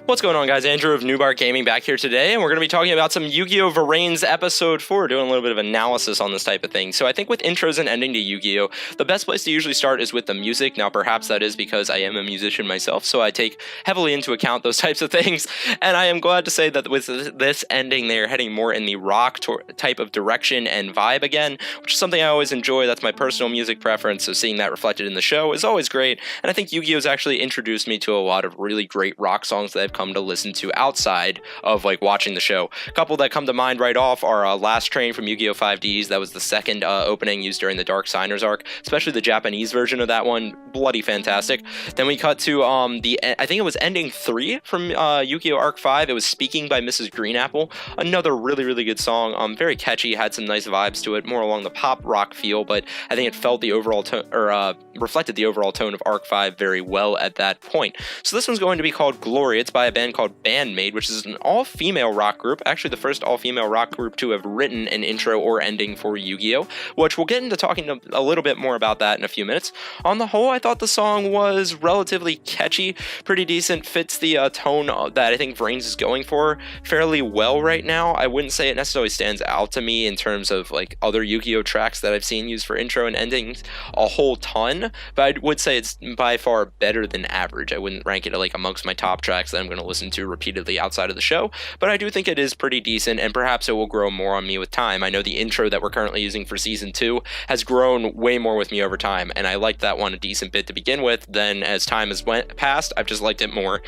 What's going on, guys? Andrew of New Bar Gaming back here today, and we're going to be talking about some Yu-Gi-Oh! Vrains Episode 4, doing a little bit of analysis on this type of thing. So I think with intros and ending to Yu-Gi-Oh!, the best place to usually start is with the music. Now, perhaps that is because I am a musician myself, so I take heavily into account those types of things, and I am glad to say that with this ending, they are heading more in the rock type of direction and vibe again, which is something I always enjoy. That's my personal music preference, so seeing that reflected in the show is always great, and I think Yu-Gi-Oh!'s actually introduced me to a lot of really great rock songs that I've come to listen to outside of like watching the show. A couple that come to mind right off are Last Train from Yu-Gi-Oh! 5Ds. That was the second opening used during the Dark Signers arc, especially the Japanese version of that one. Bloody fantastic. Then we cut to I think it was ending 3 from Yu-Gi-Oh! Arc 5. It was Speaking by Mrs. Greenapple. Another really good song. Very catchy, had some nice vibes to it, more along the pop rock feel, but I think it felt the overall tone, or reflected the overall tone of Arc 5 very well at that point. So this one's going to be called Glory. It's by a band called Bandmade, which is an all-female rock group, actually the first all-female rock group to have written an intro or ending for Yu-Gi-Oh!, which we'll get into talking a little bit more about that in a few minutes. On the whole, I thought the song was relatively catchy, pretty decent, fits the tone that I think Vrains is going for fairly well right now. I wouldn't say it necessarily stands out to me in terms of like other Yu-Gi-Oh! Tracks that I've seen used for intro and endings a whole ton, but I would say it's by far better than average. I wouldn't rank it like amongst my top tracks that I'm going to listen to repeatedly outside of the show, but I do think it is pretty decent, and perhaps it will grow more on me with time. I know the intro that we're currently using for Season 2 has grown way more with me over time, and I liked that one a decent bit to begin with. Then as time has passed, I've just liked it more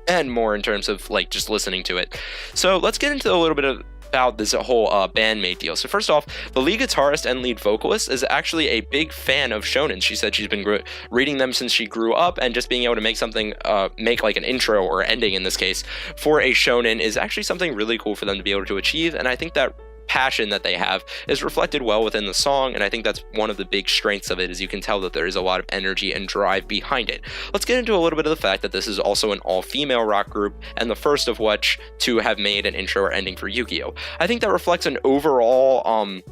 and more in terms of like just listening to it. So let's get into a little bit about this whole Bandmate deal. So first off, the lead guitarist and lead vocalist is actually a big fan of Shonen. She said she's been reading them since she grew up, and just being able to make something, make like an intro or ending in this case for a Shonen is actually something really cool for them to be able to achieve, and I think that passion that they have is reflected well within the song, and I think that's one of the big strengths of it, is you can tell that there is a lot of energy and drive behind it. Let's get into a little bit of the fact that this is also an all-female rock group, and the first of which to have made an intro or ending for Yu-Gi-Oh! I think that reflects an overall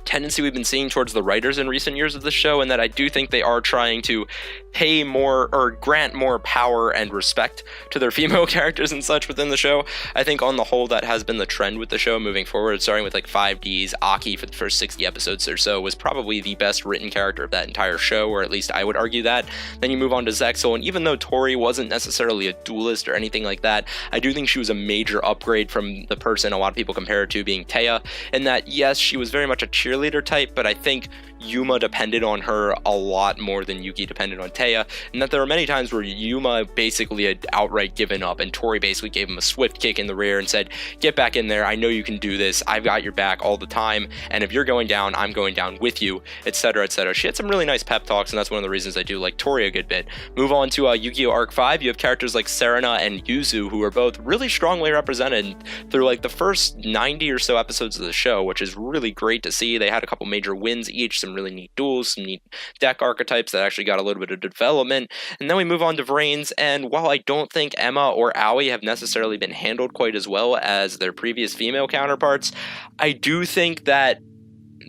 tendency we've been seeing towards the writers in recent years of the show, and that I do think they are trying to pay more or grant more power and respect to their female characters and such within the show. I think on the whole that has been the trend with the show moving forward, starting with like 5Ds. Aki for the first 60 episodes or so was probably the best written character of that entire show, or at least I would argue that. Then you move on to Zexal, and even though Tori wasn't necessarily a duelist or anything like that, I do think she was a major upgrade from the person a lot of people compare her to, being Taya, in that yes, she was very much a cheerleader type, but I think Yuma depended on her a lot more than Yuki depended on Taya, and that there were many times where Yuma basically had outright given up, and Tori basically gave him a swift kick in the rear and said, get back in there, I know you can do this, I've got your back all the time, and if you're going down, I'm going down with you, etc, etc. She had some really nice pep talks, and that's one of the reasons I do like Tori a good bit. Move on to Yu-Gi-Oh! Arc 5, you have characters like Serena and Yuzu, who are both really strongly represented through like the first 90 or so episodes of the show, which is really great to see. They had a couple major wins each, some really neat duels, some neat deck archetypes that actually got a little bit of development. And then we move on to Vrains, and while I don't think Emma or Aoi have necessarily been handled quite as well as their previous female counterparts, I do think that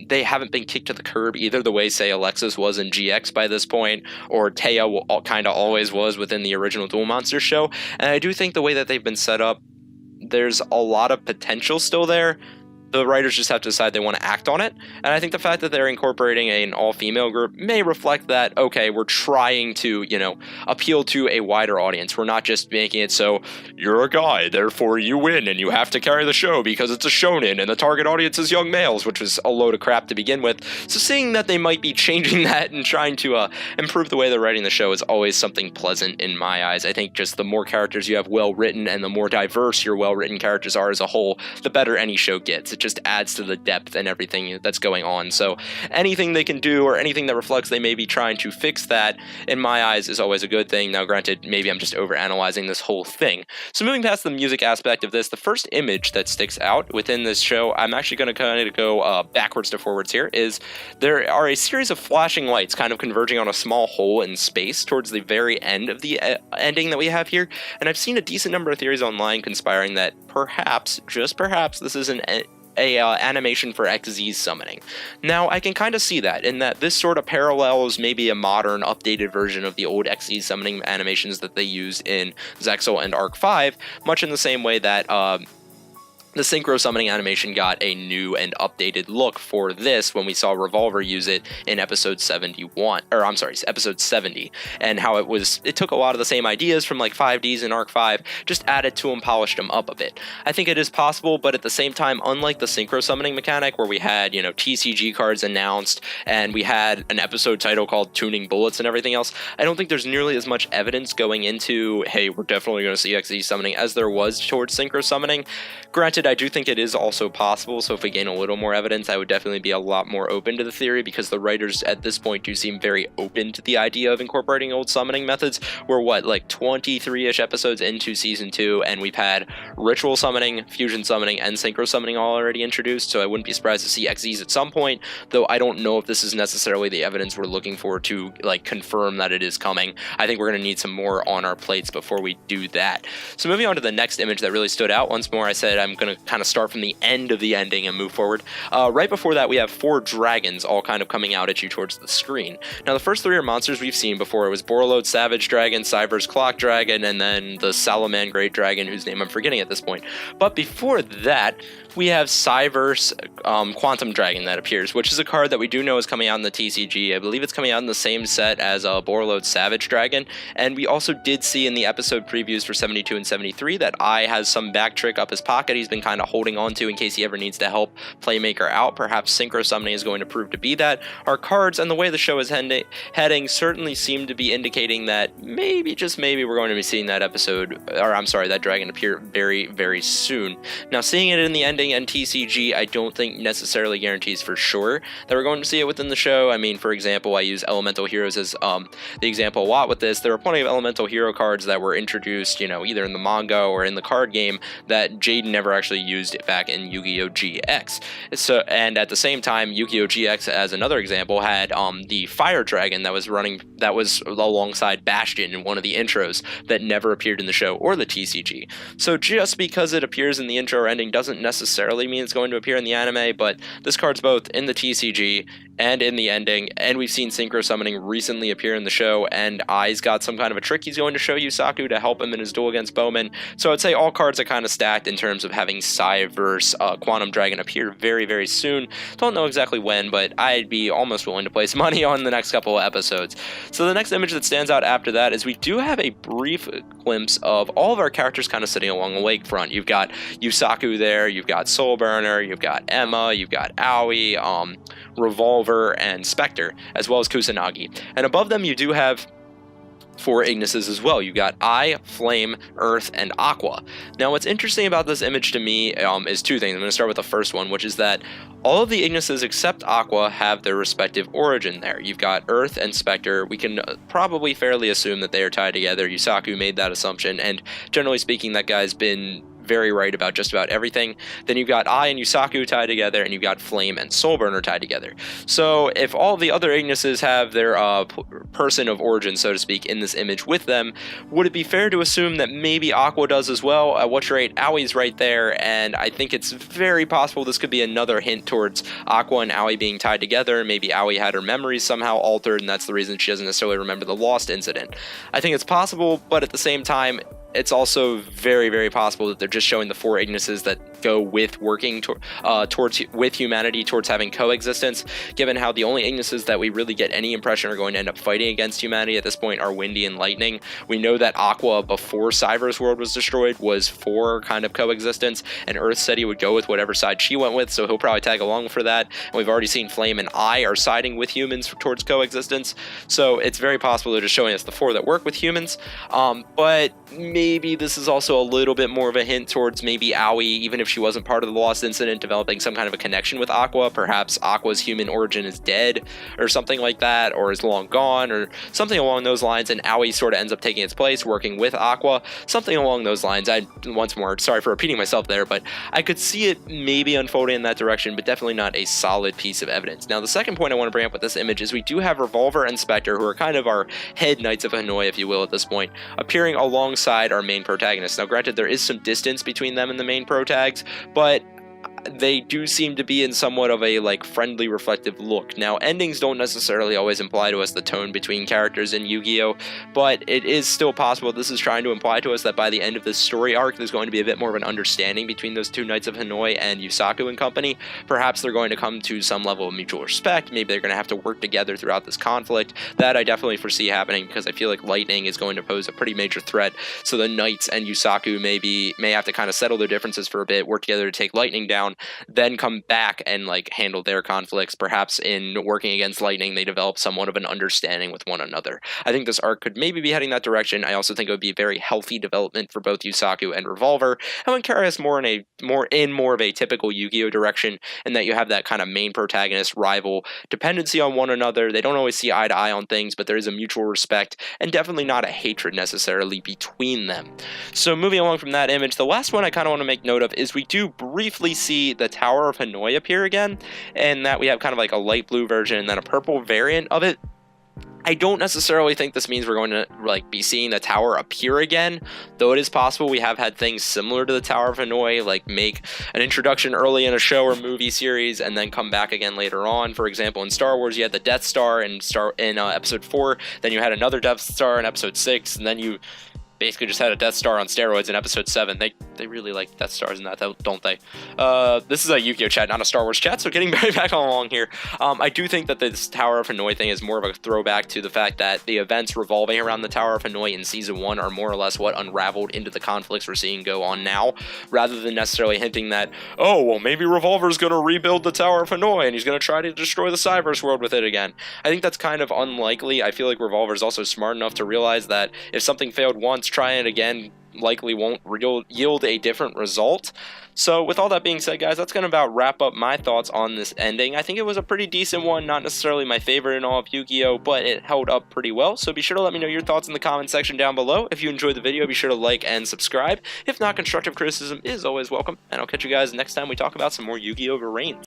they haven't been kicked to the curb either, the way, say, Alexis was in GX by this point, or Taya kind of always was within the original Duel Monsters show. And I do think the way that they've been set up, there's a lot of potential still there. The writers just have to decide they want to act on it, and I think the fact that they're incorporating an all-female group may reflect that, okay, we're trying to, appeal to a wider audience. We're not just making it so, you're a guy, therefore you win, and you have to carry the show because it's a shonen, and the target audience is young males, which was a load of crap to begin with. So seeing that they might be changing that and trying to improve the way they're writing the show is always something pleasant in my eyes. I think just the more characters you have well-written, and the more diverse your well-written characters are as a whole, the better any show gets. It just adds to the depth and everything that's going on. So anything they can do, or anything that reflects they may be trying to fix that, in my eyes is always a good thing. Now granted, maybe I'm just overanalyzing this whole thing. So moving past the music aspect of this, the first image that sticks out within this show, I'm actually going to kind of go backwards to forwards here, is there are a series of flashing lights kind of converging on a small hole in space towards the very end of the ending that we have here, and I've seen a decent number of theories online conspiring that perhaps, just perhaps, this is a animation for XZ summoning. Now, I can kind of see that, in that this sort of parallels maybe a modern, updated version of the old XZ summoning animations that they use in Zexal and Arc 5, much in the same way that the synchro summoning animation got a new and updated look for this when we saw Revolver use it in episode 71, or I'm sorry, episode 70, and how it took a lot of the same ideas from like 5Ds in Arc 5, just added to them, polished them up a bit. I think it is possible, but at the same time, unlike the synchro summoning mechanic where we had, TCG cards announced and we had an episode title called Tuning Bullets and everything else, I don't think there's nearly as much evidence going into, hey, we're definitely going to see XZ summoning as there was towards synchro summoning. Granted, I do think it is also possible, so if we gain a little more evidence, I would definitely be a lot more open to the theory, because the writers at this point do seem very open to the idea of incorporating old summoning methods. We're, 23-ish episodes into Season 2, and we've had ritual summoning, fusion summoning, and synchro summoning all already introduced, so I wouldn't be surprised to see XZs at some point, though I don't know if this is necessarily the evidence we're looking for to, confirm that it is coming. I think we're going to need some more on our plates before we do that. So moving on to the next image that really stood out, once more I said I'm going to kind of start from the end of the ending and move forward. Right before that, we have 4 dragons all kind of coming out at you towards the screen. Now, the first 3 are monsters we've seen before. It was Borreload Savage Dragon, Cyber's Clock Dragon, and then the Salaman Great Dragon, whose name I'm forgetting at this point. But before that, we have Cyverse Quantum Dragon that appears, which is a card that we do know is coming out in the TCG. I believe it's coming out in the same set as Borreload Savage Dragon, and we also did see in the episode previews for 72 and 73 that Ai has some back trick up his pocket he's been kind of holding on to in case he ever needs to help Playmaker out. Perhaps Synchro Summoning is going to prove to be that. Our cards and the way the show is heading certainly seem to be indicating that maybe, just maybe, we're going to be seeing that that dragon appear very, very soon. Now, seeing it in the ending and TCG, I don't think necessarily guarantees for sure that we're going to see it within the show. I mean, for example, I use Elemental Heroes as the example a lot with this. There were plenty of Elemental Hero cards that were introduced, either in the manga or in the card game that Jaden never actually used it back in Yu-Gi-Oh! GX. And at the same time, Yu-Gi-Oh! GX, as another example, had the Fire Dragon that was alongside Bastion in one of the intros that never appeared in the show or the TCG. So just because it appears in the intro or ending doesn't necessarily mean it's going to appear in the anime, but this card's both in the TCG and in the ending, and we've seen Synchro Summoning recently appear in the show, and Ai's got some kind of a trick he's going to show Yusaku to help him in his duel against Bowman. So I'd say all cards are kind of stacked in terms of having Cyverse Quantum Dragon appear very, very soon. Don't know exactly when, but I'd be almost willing to place money on the next couple of episodes. So the next image that stands out after that is we do have a brief glimpse of all of our characters kind of sitting along the lakefront. You've got Yusaku there, you've got Soulburner, you've got Emma, you've got Aoi, Revolver, and Spectre, as well as Kusanagi. And above them you do have 4 Ignises as well. You got Ai, Flame, Earth, and Aqua. Now, what's interesting about this image to me is 2 things. I'm going to start with the first one, which is that all of the Ignises except Aqua have their respective origin there. You've got Earth and Spectre. We can probably fairly assume that they are tied together. Yusaku made that assumption, and generally speaking, that guy's been very right about just about everything. Then you've got Ai and Yusaku tied together, and you've got Flame and Soulburner tied together. So if all the other Ignises have their person of origin, so to speak, in this image with them, would it be fair to assume that maybe Aqua does as well? At what rate, Aoi's right there, and I think it's very possible this could be another hint towards Aqua and Aoi being tied together. Maybe Aoi had her memories somehow altered, and that's the reason she doesn't necessarily remember the Lost incident. I think it's possible, but at the same time, it's also very, very possible that they're just showing the 4 Ignises that go with working with humanity towards having coexistence, given how the only Ignises that we really get any impression are going to end up fighting against humanity at this point are Windy and Lightning. We know that Aqua, before Cyver's world was destroyed, was for kind of coexistence, and Earth said he would go with whatever side she went with, so he'll probably tag along for that. And we've already seen Flame and Ai are siding with humans towards coexistence, so it's very possible they're just showing us the 4 that work with humans. But maybe this is also a little bit more of a hint towards maybe Aoi, even if she wasn't part of the Lost incident, developing some kind of a connection with Aqua. Perhaps Aqua's human origin is dead or something like that, or is long gone, or something along those lines, and Aoi sort of ends up taking its place, working with Aqua, something along those lines. Once more, sorry for repeating myself there, but I could see it maybe unfolding in that direction, but definitely not a solid piece of evidence. Now, the second point I want to bring up with this image is we do have Revolver and Spectre, who are kind of our head Knights of Hanoi, if you will, at this point, appearing alongside our main protagonists. Now, granted, there is some distance between them and the main protags, but they do seem to be in somewhat of a like friendly, reflective look. Now, endings don't necessarily always imply to us the tone between characters in Yu-Gi-Oh, but it is still possible this is trying to imply to us that by the end of this story arc, there's going to be a bit more of an understanding between those two Knights of Hanoi and Yusaku and company. Perhaps they're going to come to some level of mutual respect. Maybe they're going to have to work together throughout this conflict. That I definitely foresee happening, because I feel like lightning is going to pose a pretty major threat. So the Knights and Yusaku may have to kind of settle their differences for a bit, work together to take lightning down, then come back and like handle their conflicts. Perhaps in working against lightning, they develop somewhat of an understanding with one another. I think this arc could maybe be heading that direction. I also think it would be a very healthy development for both Yusaku and Revolver, and would carry us more of a typical Yu-Gi-Oh direction, in that you have that kind of main protagonist rival dependency on one another. They don't always see eye to eye on things, but there is a mutual respect and definitely not a hatred necessarily between them. So moving along from that image, the last one I kind of want to make note of is we do briefly see the Tower of Hanoi appear again, and that we have kind of like a light blue version and then a purple variant of it. I don't necessarily think this means we're going to like be seeing the tower appear again, though it is possible. We have had things similar to the Tower of Hanoi, like make an introduction early in a show or movie series and then come back again later on. For example, in Star Wars, you had the Death Star in episode 4, then you had another Death Star in episode 6, and then you basically just had a Death Star on steroids in episode 7. They really like Death Stars in that, don't they? This is a Yu-Gi-Oh chat, not a Star Wars chat, so getting right back along here. I do think that this Tower of Hanoi thing is more of a throwback to the fact that the events revolving around the Tower of Hanoi in Season 1 are more or less what unraveled into the conflicts we're seeing go on now, rather than necessarily hinting that, oh, well, maybe Revolver's going to rebuild the Tower of Hanoi and he's going to try to destroy the Cyverse world with it again. I think that's kind of unlikely. I feel like Revolver's also smart enough to realize that if something failed once, trying it again likely won't yield a different result. So with all that being said, guys, that's going to about wrap up my thoughts on this ending. I think it was a pretty decent one, not necessarily my favorite in all of Yu-Gi-Oh, but it held up pretty well. So be sure to let me know your thoughts in the comment section down below. If you enjoyed the video, be sure to like and subscribe. If not, constructive criticism is always welcome, and I'll catch you guys next time we talk about some more Yu-Gi-Oh! Vrains.